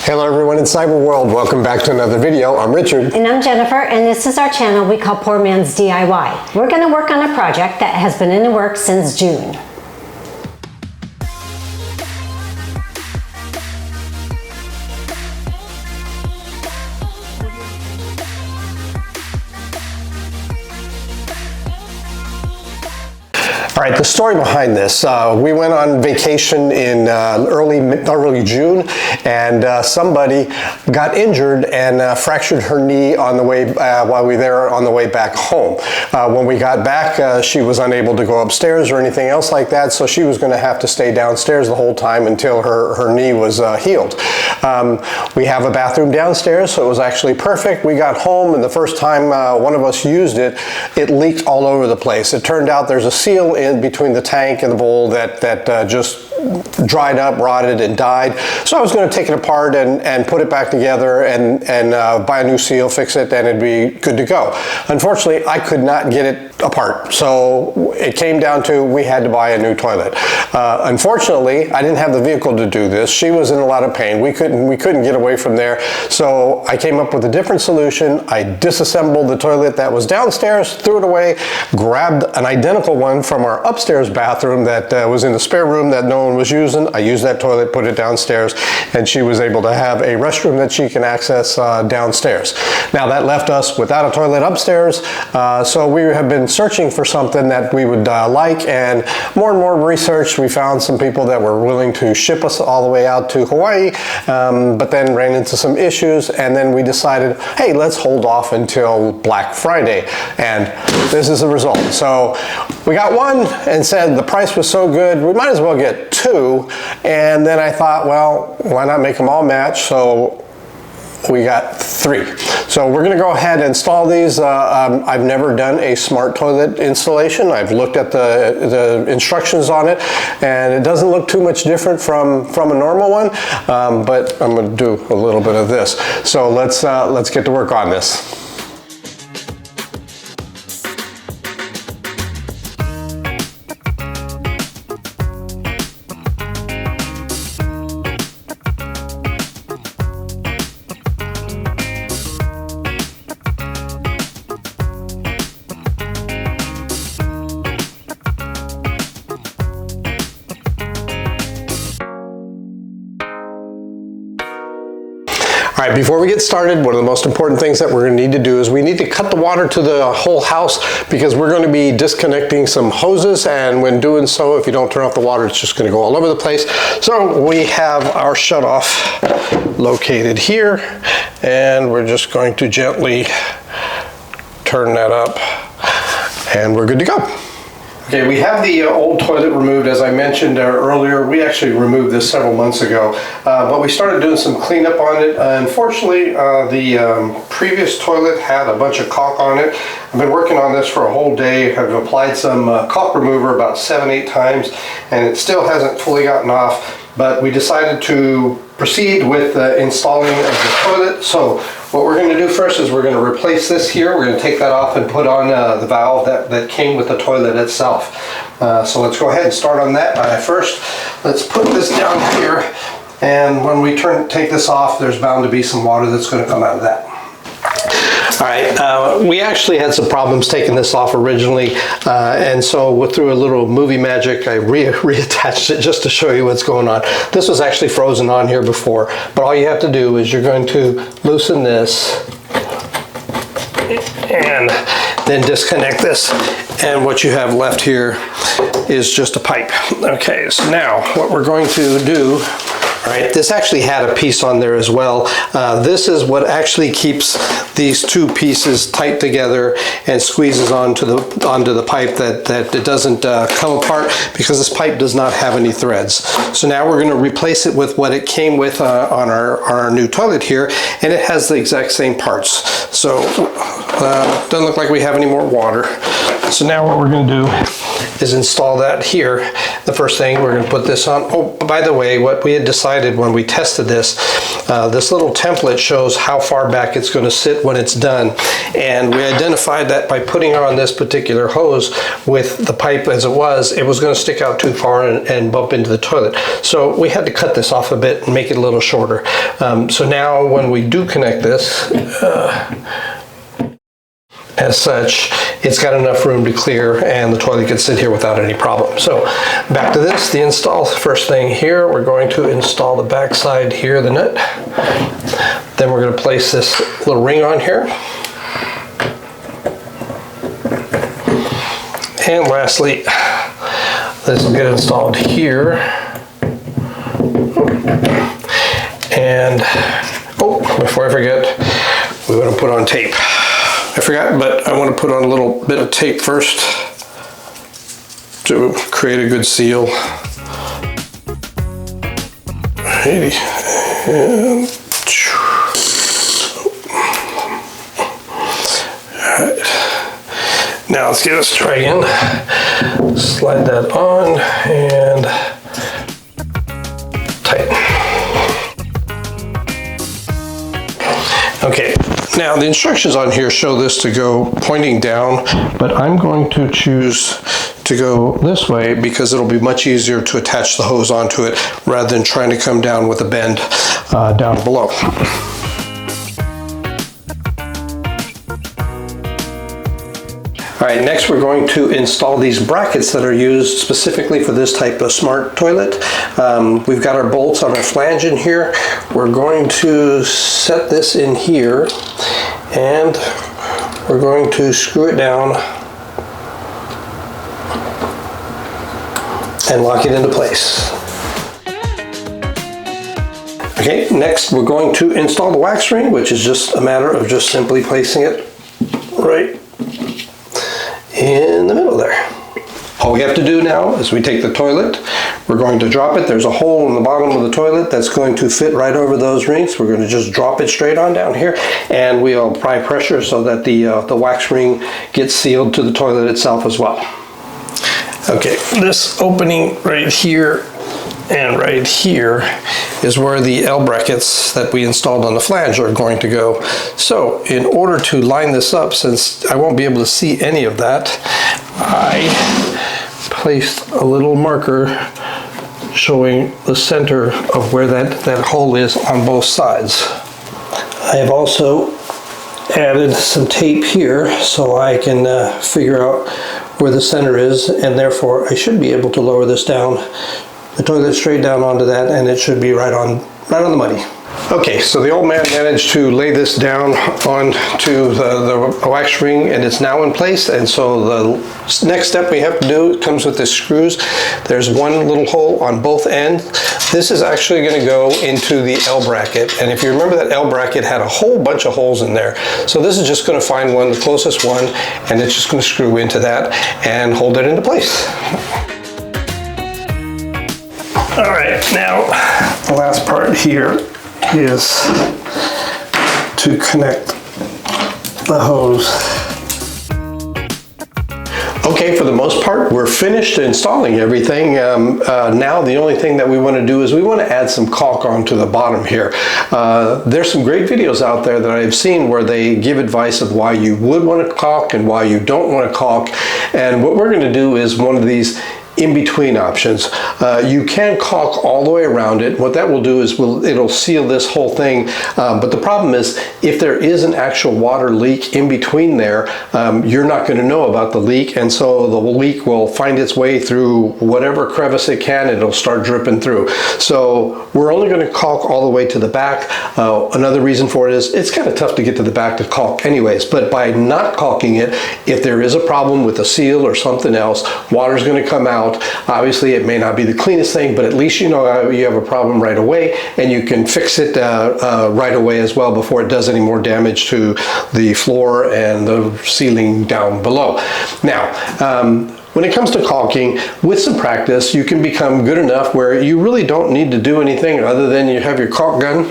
Hello everyone in Cyber World, welcome back to another video. I'm Richard. And I'm Jennifer, and this is our channel we call Poor Man's DIY. We're going to work on a project that has been in the works since June. All right, the story behind this, we went on vacation in early June, and somebody got injured and fractured her knee on the way while we were there on the way back home. When we got back, she was unable to go upstairs or anything else like that, so she was going to have to stay downstairs the whole time until her knee was healed. We have a bathroom downstairs, so it was actually perfect. We got home, and the first time one of us used it, it leaked all over the place. It turned out there's a seal in between the tank and the bowl that just dried up, rotted, and died. So I was going to take it apart and put it back together and buy a new seal, fix it, and it'd be good to go. Unfortunately, I could not get it apart. So it came down to we had to buy a new toilet. Unfortunately, I didn't have the vehicle to do this. She was in a lot of pain. We couldn't get away from there. So I came up with a different solution. I disassembled the toilet that was downstairs, threw it away, grabbed an identical one from our upstairs bathroom that was in the spare room that no one was using. I used that toilet, put it downstairs, and she was able to have a restroom that she can access downstairs. Now that left us without a toilet upstairs, so we have been searching for something that we would like, and more research, we found some people that were willing to ship us all the way out to Hawaii, but then ran into some issues, and then we decided, hey, let's hold off until Black Friday, and this is the result. So we got one and said the price was so good, we might as well get two, and then I thought, well, why not make them all match? So we got three. So we're going to go ahead and install these. I've never done a smart toilet installation. I've looked at the instructions on it, and it doesn't look too much different from a normal one, but I'm going to do a little bit of this. So let's get to work on this. All right, before we get started, one of the most important things that we're going to need to do is we need to cut the water to the whole house, because we're going to be disconnecting some hoses, and when doing so, if you don't turn off the water, it's just going to go all over the place. So we have our shutoff located here, and we're just going to gently turn that up, and we're good to go. Okay, we have the old toilet removed, as I mentioned earlier. We actually removed this several months ago, but we started doing some cleanup on it. Unfortunately, the previous toilet had a bunch of caulk on it. I've been working on this for a whole day. I've applied some caulk remover about 7-8 times, and it still hasn't fully gotten off, but we decided to proceed with installing of the toilet. So what we're going to do first is we're going to replace this here. We're going to take that off and put on the valve that came with the toilet itself. So let's go ahead and start on that. First, let's put this down here, and when we take this off, there's bound to be some water that's going to come out of that. All right, we actually had some problems taking this off originally, and so through a little movie magic, I reattached it just to show you what's going on. This was actually frozen on here before, but all you have to do is you're going to loosen this and then disconnect this, and what you have left here is just a pipe. Okay, so now what we're going to do, right, this actually had a piece on there as well. This is what actually keeps these two pieces tight together and squeezes onto the pipe that it doesn't come apart, because this pipe does not have any threads. So now we're going to replace it with what it came with on our new toilet here, and it has the exact same parts. So doesn't look like we have any more water. So now what we're going to do is install that here. The first thing, we're going to put this on. Oh, by the way, what we had decided when we tested this, this little template shows how far back it's going to sit when it's done. And we identified that by putting on this particular hose with the pipe as it was going to stick out too far and bump into the toilet. So we had to cut this off a bit and make it a little shorter. So now when we do connect this, as such, it's got enough room to clear and the toilet can sit here without any problem. So back to this, the install. First thing here, we're going to install the back side here, the nut. Then we're going to place this little ring on here. And lastly, this will get installed here. And, oh, before I forget, we want to put on tape. I forgot, but I want to put on a little bit of tape first to create a good seal. Alrighty. And alright. Now let's get us try again. Slide that on and tighten. Okay. Now the instructions on here show this to go pointing down, but I'm going to choose to go this way because it'll be much easier to attach the hose onto it rather than trying to come down with a bend down below. All right, next we're going to install these brackets that are used specifically for this type of smart toilet. We've got our bolts on our flange in here. We're going to set this in here and we're going to screw it down and lock it into place. Okay, next we're going to install the wax ring, which is just a matter of just simply placing it right in the middle there. All we have to do now is we take the toilet, we're going to drop it. There's a hole in the bottom of the toilet that's going to fit right over those rings. We're going to just drop it straight on down here and we'll apply pressure so that the wax ring gets sealed to the toilet itself as well. Okay, this opening right here and right here is where the L brackets that we installed on the flange are going to go. So in order to line this up, since I won't be able to see any of that, I placed a little marker showing the center of where that hole is on both sides. I have also added some tape here so I can figure out where the center is, and therefore I should be able to lower this down, the toilet straight down onto that, and it should be right on the muddy. Okay, so the old man managed to lay this down onto the wax ring and it's now in place. And so the next step we have to do comes with the screws. There's one little hole on both ends. This is actually going to go into the L bracket. And if you remember, that L bracket had a whole bunch of holes in there. So this is just going to find one, the closest one, and it's just going to screw into that and hold it into place. All right, now the last part here is to connect the hose. Okay, for the most part, we're finished installing everything. Now the only thing that we want to do is we want to add some caulk onto the bottom here. There's some great videos out there that I've seen where they give advice of why you would want to caulk and why you don't want to caulk. And what we're going to do is one of these in-between options. You can caulk all the way around it. What that will do is it'll seal this whole thing, but the problem is if there is an actual water leak in between there, you're not going to know about the leak, and so the leak will find its way through whatever crevice it can and it'll start dripping through. So we're only going to caulk all the way to the back. Another reason for it is it's kind of tough to get to the back to caulk anyways, but by not caulking it, if there is a problem with a seal or something else, water's going to come out. Obviously it may not be the cleanest thing, but at least you know you have a problem right away and you can fix it right away as well before it does any more damage to the floor and the ceiling down below. Now, when it comes to caulking, with some practice, you can become good enough where you really don't need to do anything other than you have your caulk gun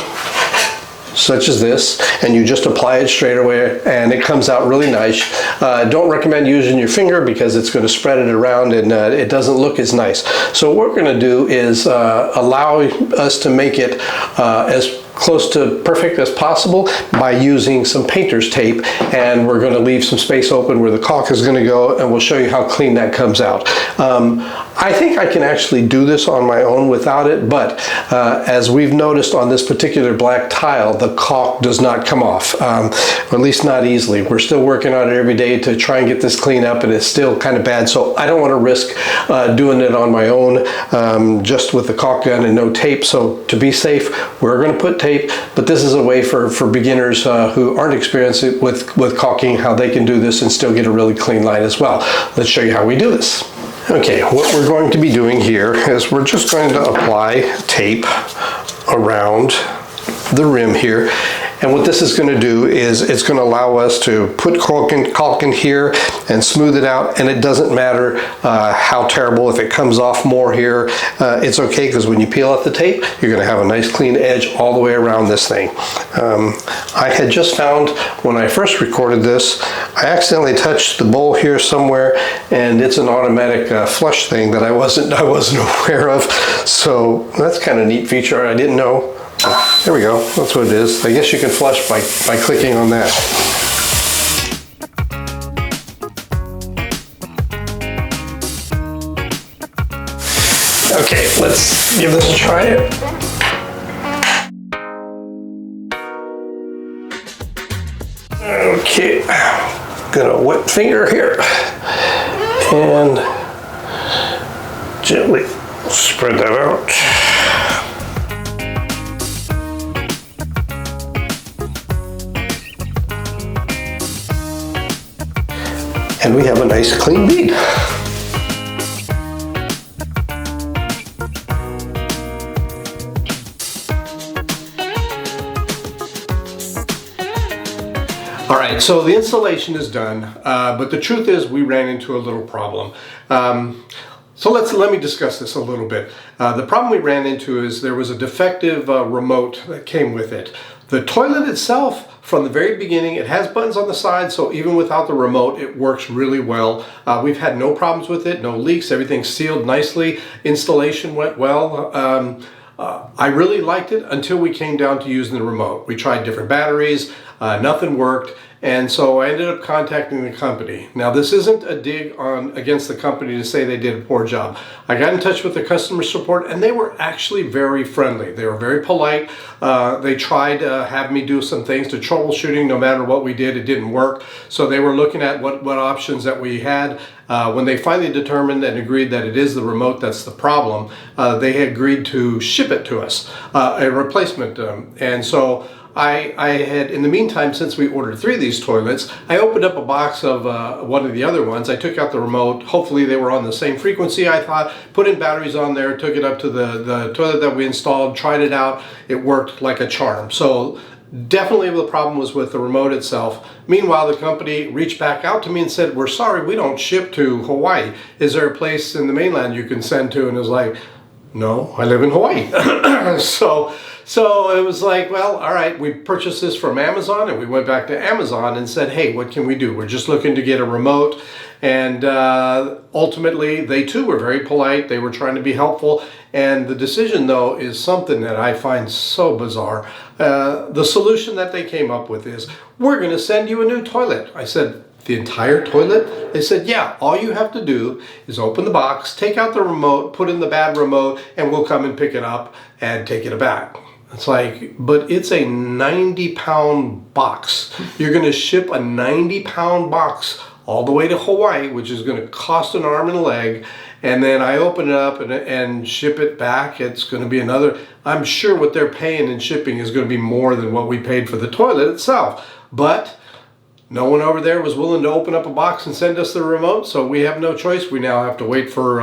such as this, and you just apply it straight away, and it comes out really nice. Don't recommend using your finger because it's going to spread it around, and it doesn't look as nice. So what we're going to do is allow us to make it as close to perfect as possible by using some painter's tape, and we're going to leave some space open where the caulk is going to go, and we'll show you how clean that comes out. I think I can actually do this on my own without it, but as we've noticed on this particular black tile, the caulk does not come off, or at least not easily. We're still working on it every day to try and get this clean up, and it's still kind of bad, so I don't want to risk doing it on my own just with the caulk gun and no tape. So to be safe, we're going to put tape, but this is a way for beginners who aren't experienced with caulking, how they can do this and still get a really clean line as well. Let's show you how we do this. Okay, what we're going to be doing here is we're just going to apply tape around the rim here. And what this is going to do is it's going to allow us to put caulk in here and smooth it out, and it doesn't matter how terrible. If it comes off more here, it's okay, because when you peel off the tape, you're going to have a nice clean edge all the way around this thing. I had just found when I first recorded this, I accidentally touched the bowl here somewhere, and it's an automatic flush thing that I wasn't aware of. So that's kind of a neat feature I didn't know. There we go, that's what it is. I guess you can flush by clicking on that. Okay, let's give this a try. Okay, gonna wet finger here and gently spread that out. And we have a nice clean bead. All right, so the installation is done, but the truth is we ran into a little problem. So let me discuss this a little bit. The problem we ran into is there was a defective remote that came with it. The toilet itself, from the very beginning, it has buttons on the side, so even without the remote, it works really well. We've had no problems with it, no leaks, everything's sealed nicely. Installation went well. I really liked it until we came down to using the remote. We tried different batteries, nothing worked, and so I ended up contacting the company. Now, this isn't a dig against the company to say they did a poor job. I got in touch with the customer support, and they were actually very friendly. They were very polite. They tried to have me do some things to troubleshooting. No matter what we did, it didn't work. So they were looking at what options that we had. When they finally determined and agreed that it is the remote that's the problem, they had agreed to ship it to us, a replacement. And so I had, in the meantime, since we ordered 3 of these toilets, I opened up a box of one of the other ones. I took out the remote. Hopefully they were on the same frequency, I thought. Put in batteries on there, took it up to the toilet that we installed, tried it out. It worked like a charm. So definitely the problem was with the remote itself. Meanwhile, the company reached back out to me and said, "We're sorry, we don't ship to Hawaii. Is there a place in the mainland you can send to?" And it was like, "No, I live in Hawaii." So it was like, well, all right, we purchased this from Amazon, and we went back to Amazon and said, "Hey, what can we do? We're just looking to get a remote." And ultimately, they too were very polite. They were trying to be helpful. And the decision, though, is something that I find so bizarre. The solution that they came up with is, "We're going to send you a new toilet." I said, "The entire toilet?" They said, "Yeah, all you have to do is open the box, take out the remote, put in the bad remote, and we'll come and pick it up and take it back." It's like, but it's a 90-pound box. You're going to ship a 90-pound box all the way to Hawaii, which is going to cost an arm and a leg. And then I open it up and ship it back. It's going to be another, I'm sure what they're paying in shipping is going to be more than what we paid for the toilet itself. But no one over there was willing to open up a box and send us the remote, so we have no choice. We now have to wait for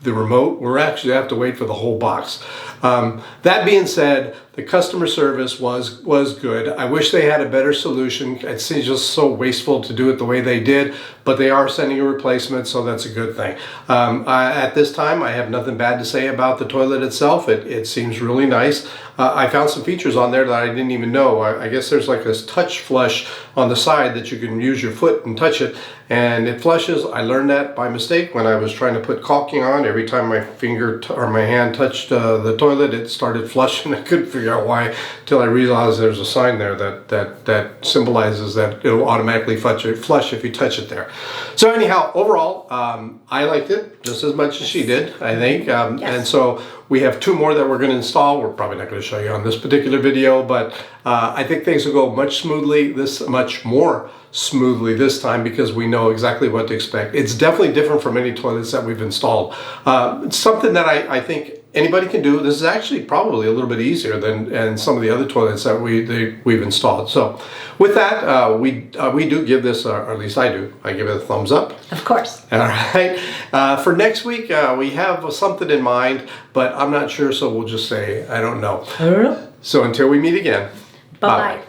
the remote. We're actually have to wait for the whole box. That being said, the customer service was good. I wish they had a better solution. It seems just so wasteful to do it the way they did, but they are sending a replacement, so that's a good thing. At this time, I have nothing bad to say about the toilet itself. It seems really nice. I found some features on there that I didn't even know. I guess there's like this touch flush on the side that you can use your foot and touch it, and it flushes. I learned that by mistake when I was trying to put caulking on. Every time my finger or my hand touched the toilet, it started flushing. I couldn't figure out why till I realized there's a sign there that symbolizes that it'll automatically flush if you touch it there. So anyhow, overall, I liked it just as much as she did, I think. And so we have 2 more that we're going to install. We're probably not going to show you on this particular video, but I think things will go much more smoothly this time because we know exactly what to expect. It's definitely different from any toilets that we've installed. It's something that I think anybody can do. This is actually probably a little bit easier than some of the other toilets that we've installed. So with that, we do give this, or at least I do, I give it a thumbs up. Of course. All right. For next week, we have something in mind, but I'm not sure, so we'll just say, I don't know. I don't know. So until we meet again, Bye-bye.